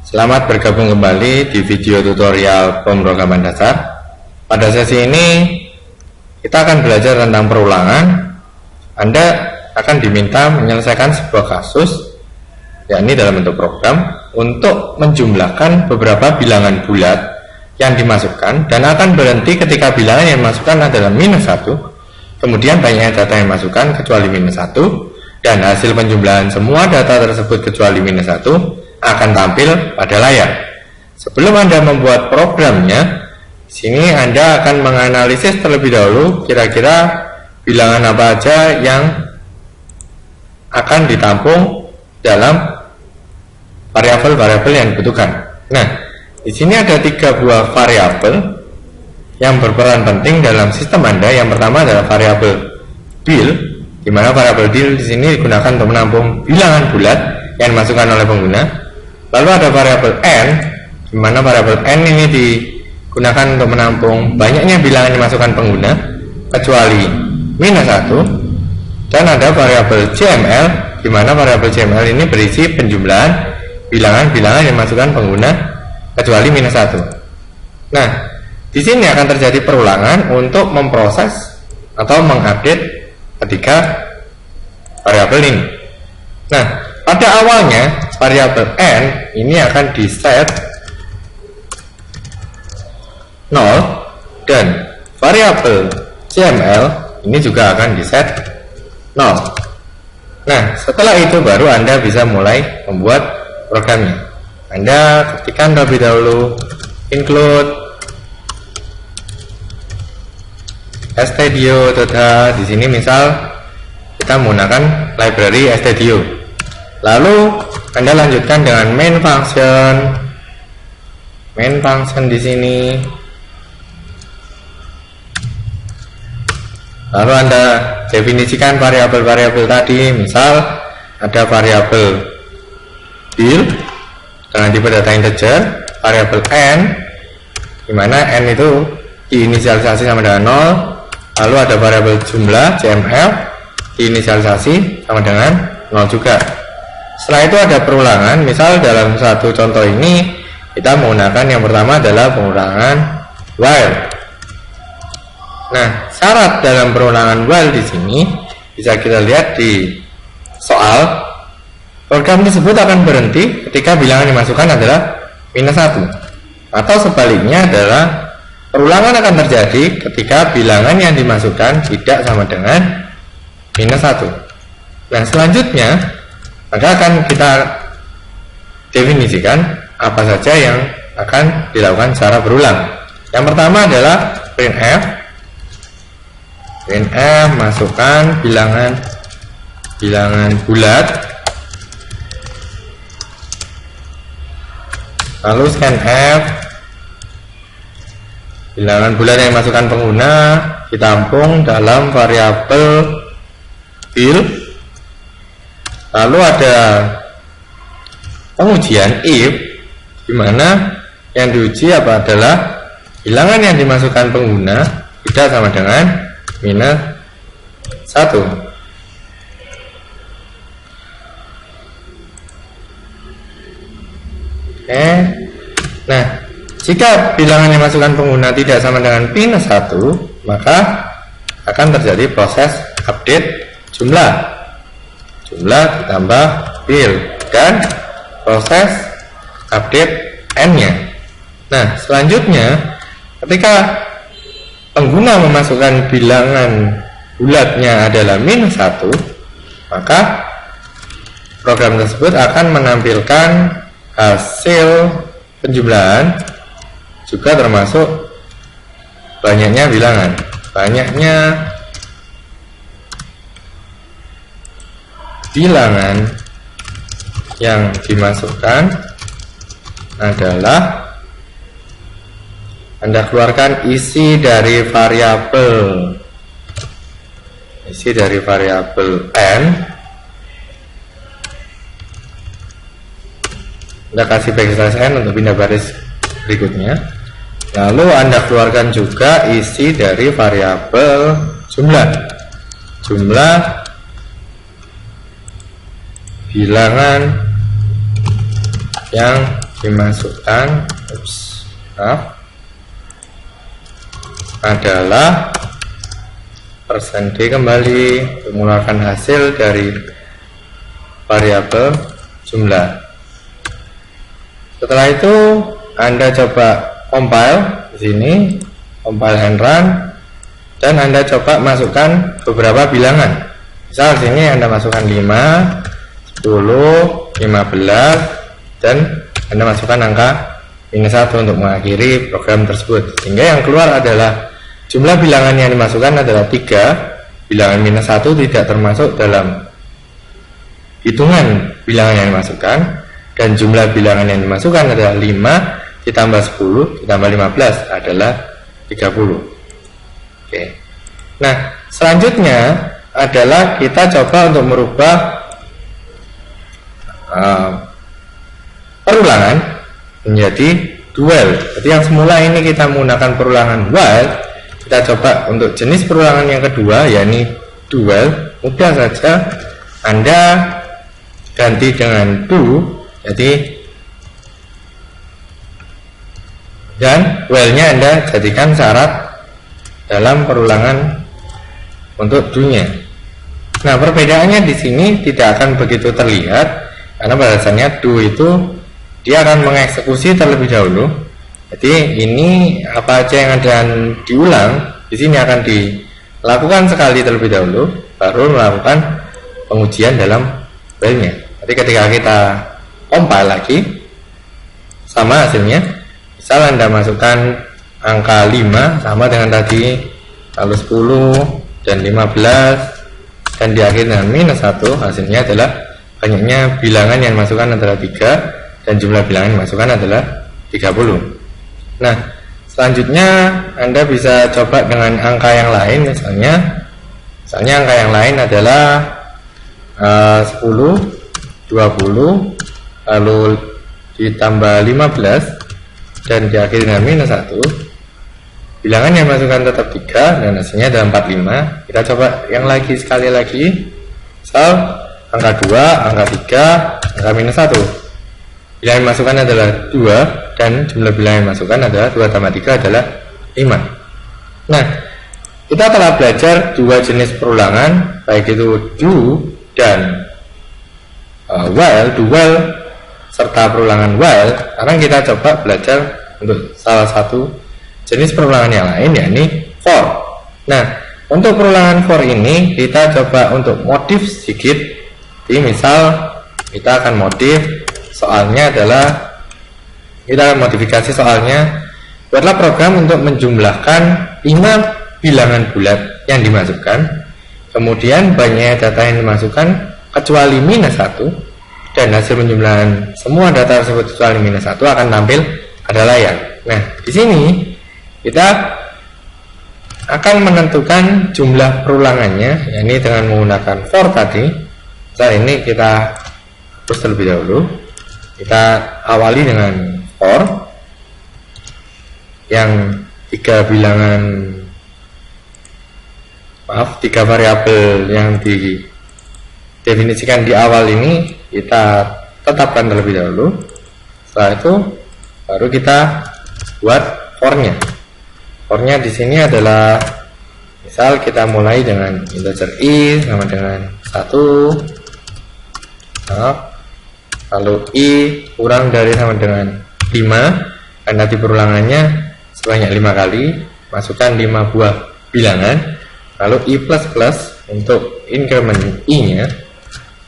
Selamat bergabung kembali di video tutorial pemrograman dasar. Pada sesi ini kita akan belajar tentang perulangan. Anda akan diminta menyelesaikan sebuah kasus, yakni dalam bentuk program, untuk menjumlahkan beberapa bilangan bulat yang dimasukkan dan akan berhenti ketika bilangan yang dimasukkan adalah -1. Kemudian banyaknya data yang dimasukkan kecuali -1, dan hasil penjumlahan semua data tersebut kecuali -1 akan tampil pada layar. Sebelum Anda membuat programnya, di sini Anda akan menganalisis terlebih dahulu kira-kira bilangan apa aja yang akan ditampung dalam variabel-variabel yang dibutuhkan. Nah, di sini ada 3 buah variabel yang berperan penting dalam sistem Anda. Yang pertama adalah variabel bil, di mana variabel bil di sini digunakan untuk menampung bilangan bulat yang dimasukkan oleh pengguna. Lalu ada variabel n, di mana variabel n ini digunakan untuk menampung banyaknya bilangan yang dimasukkan pengguna kecuali -1. Dan ada variabel cml, di mana variabel cml ini berisi penjumlahan bilangan-bilangan yang dimasukkan pengguna kecuali -1. Nah, di sini akan terjadi perulangan untuk memproses atau mengupdate ketiga variabel ini. Nah, pada awalnya variabel n ini akan di-set 0 dan variabel cml ini juga akan di-set 0. Nah, setelah itu baru Anda bisa mulai membuat programnya. Anda ketikkan terlebih dahulu include stdio.h. Di sini misal kita menggunakan library stdio. Lalu Anda lanjutkan dengan main function. Main function di sini. Lalu Anda definisikan variabel-variabel tadi. Misal ada variabel bil dengan tipe data integer, variabel n, di mana n itu diinisialisasi sama dengan 0. Lalu ada variabel jumlah cml, diinisialisasi sama dengan 0 juga. Setelah itu ada perulangan. Misal dalam satu contoh ini kita menggunakan yang pertama adalah pengulangan while. Nah, syarat dalam perulangan while di sini bisa kita lihat di soal. Program tersebut akan berhenti ketika bilangan yang dimasukkan adalah -1. Atau sebaliknya adalah perulangan akan terjadi ketika bilangan yang dimasukkan tidak sama dengan -1. Nah, selanjutnya maka akan kita definisikan apa saja yang akan dilakukan secara berulang. Yang pertama adalah printf. Printf masukkan bilangan bulat. Lalu scanf, bilangan bulat yang dimasukkan pengguna ditampung dalam variabel bil. Lalu ada pengujian if, di mana yang diuji adalah bilangan yang dimasukkan pengguna tidak sama dengan -1. Oke. Nah, jika bilangan yang dimasukkan pengguna tidak sama dengan -1, maka akan terjadi proses update jumlah ditambah bil dan proses update n-nya. Nah, selanjutnya ketika pengguna memasukkan bilangan bulatnya adalah -1, maka program tersebut akan menampilkan hasil penjumlahan juga termasuk banyaknya bilangan. Banyaknya bilangan yang dimasukkan adalah Anda keluarkan isi dari variabel n. Anda kasih backslash n untuk pindah baris berikutnya. Lalu Anda keluarkan juga isi dari variabel jumlah bilangan yang dimasukkan adalah persen D kembali mengeluarkan hasil dari variabel jumlah. Setelah itu Anda coba compile di sini, compile and run, dan Anda coba masukkan beberapa bilangan. Misal di sini Anda masukkan 5, 10, 15, dan Anda masukkan angka -1 untuk mengakhiri program tersebut. Sehingga yang keluar adalah jumlah bilangan yang dimasukkan adalah 3, bilangan -1 tidak termasuk dalam hitungan bilangan yang dimasukkan, dan jumlah bilangan yang dimasukkan adalah 5 ditambah 10 ditambah 15 adalah 30. Oke. Nah, selanjutnya adalah kita coba untuk merubah perulangan menjadi dual. Jadi yang semula ini kita menggunakan perulangan while, kita coba untuk jenis perulangan yang kedua, yakni dual. Mudah saja, Anda ganti dengan do, jadi dan while-nya Anda jadikan syarat dalam perulangan untuk do-nya. Nah, perbedaannya di sini tidak akan begitu terlihat karena pada dasarnya do itu dia akan mengeksekusi terlebih dahulu. Jadi ini apa aja yang akan diulang di sini akan dilakukan sekali terlebih dahulu, baru melakukan pengujian dalam while-nya. Jadi ketika kita compile lagi, sama hasilnya. Misal Anda masukkan angka 5 sama dengan tadi, lalu 10 dan 15, dan diakhiri dengan -1, hasilnya adalah banyaknya bilangan yang dimasukkan adalah 3, dan jumlah bilangan yang dimasukkan adalah 30. Nah, selanjutnya Anda bisa coba dengan angka yang lain. Misalnya angka yang lain adalah 10, 20, lalu ditambah 15, dan diakhiri dengan -1. Bilangan yang dimasukkan tetap 3, dan hasilnya adalah 45. Kita coba yang lagi sekali lagi. Misal angka 2, angka 3, angka -1. Bilangan yang dimasukkan adalah 2, dan jumlah bilangan yang dimasukkan adalah 2 tambah 3 adalah 5. Nah, kita telah belajar dua jenis perulangan, baik itu do dan while, dual serta perulangan while. Sekarang kita coba belajar untuk salah satu jenis perulangan yang lain, yakni for. Nah, untuk perulangan for ini kita coba untuk modif sedikit. Jadi misal kita akan modif soalnya adalah, kita akan modifikasi soalnya, buatlah program untuk menjumlahkan 5 bilangan bulat yang dimasukkan, kemudian banyak data yang dimasukkan kecuali -1, dan hasil penjumlahan semua data tersebut kecuali -1 akan tampil pada layar. Nah, di sini kita akan menentukan jumlah perulangannya, yakni dengan menggunakan for tadi. Saat ini kita hapus terlebih dahulu. Kita awali dengan for yang 3 variabel yang didefinisikan di awal ini kita tetapkan terlebih dahulu. Setelah itu baru kita buat for-nya. For-nya di sini adalah, misal kita mulai dengan integer i sama dengan 1, lalu i kurang dari sama dengan 5, dan nanti perulangannya sebanyak 5 kali, masukkan 5 buah bilangan, lalu i plus plus untuk increment i-nya.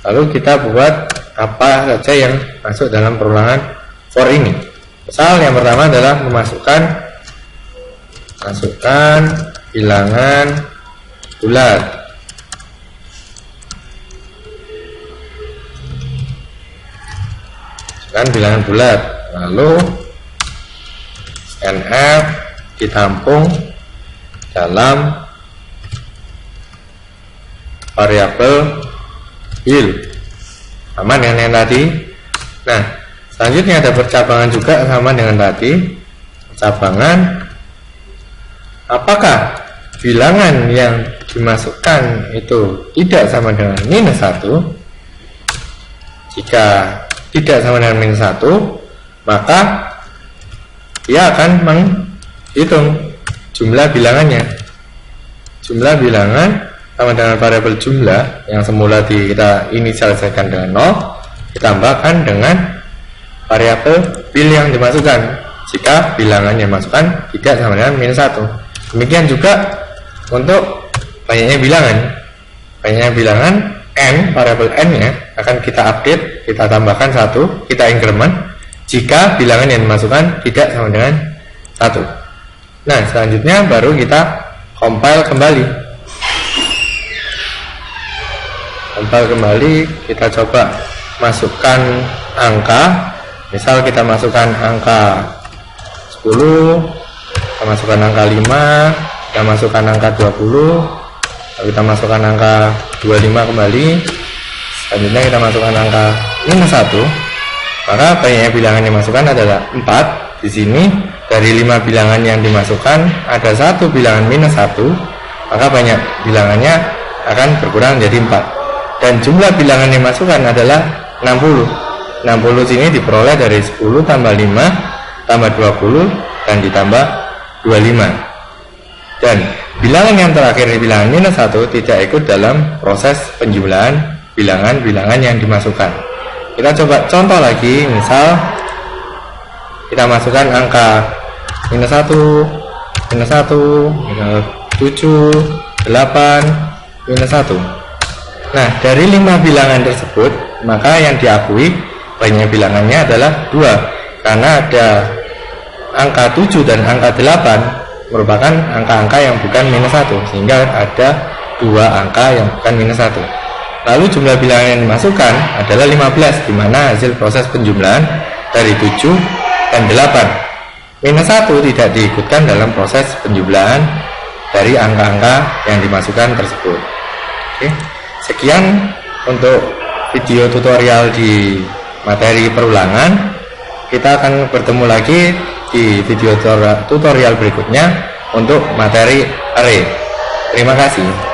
Lalu kita buat apa saja yang masuk dalam perulangan for ini. Misal yang pertama adalah masukkan bilangan bulat. Bilangan bulat, lalu scanf ditampung dalam variabel bil, sama dengan yang tadi. Nah, selanjutnya ada percabangan juga sama dengan tadi. Percabangan, apakah bilangan yang dimasukkan itu tidak sama dengan -1? Jika tidak sama dengan -1, maka dia akan menghitung jumlah bilangannya. Jumlah bilangan sama dengan variabel jumlah yang semula kita inisialisasikan dengan 0, ditambahkan dengan variabel bil yang dimasukkan jika bilangan yang dimasukkan tidak sama dengan -1. Demikian juga untuk banyaknya bilangan n, variabel n nya akan kita update, kita tambahkan 1, kita increment jika bilangan yang dimasukkan tidak sama dengan 1. Nah, selanjutnya baru kita compile kembali. Kita coba masukkan angka. Misal kita masukkan angka 10, kita masukkan angka 5, kita masukkan angka 20, lalu kita masukkan angka 25 kembali. Selanjutnya kita masukkan angka -1. Maka banyaknya bilangan yang dimasukkan adalah 4. Di sini dari 5 bilangan yang dimasukkan ada 1 bilangan -1, maka banyak bilangannya akan berkurang menjadi 4. Dan jumlah bilangan yang dimasukkan adalah 60. 60 sini diperoleh dari 10 tambah 5 tambah 20 dan ditambah 25. Dan bilangan yang terakhir di bilangan -1 tidak ikut dalam proses penjumlahan bilangan-bilangan yang dimasukkan. Kita coba contoh lagi, misal kita masukkan angka -1, -7, 8, -1. Nah, dari 5 bilangan tersebut, maka yang diakui banyak bilangannya adalah 2, karena ada angka 7 dan angka 8 merupakan angka-angka yang bukan -1, sehingga ada 2 angka yang bukan -1. Lalu jumlah bilangan yang dimasukkan adalah 15, di mana hasil proses penjumlahan dari 7 dan 8. -1 tidak diikutkan dalam proses penjumlahan dari angka-angka yang dimasukkan tersebut. Oke, sekian untuk video tutorial di materi perulangan. Kita akan bertemu lagi di video tutorial berikutnya untuk materi array. Terima kasih.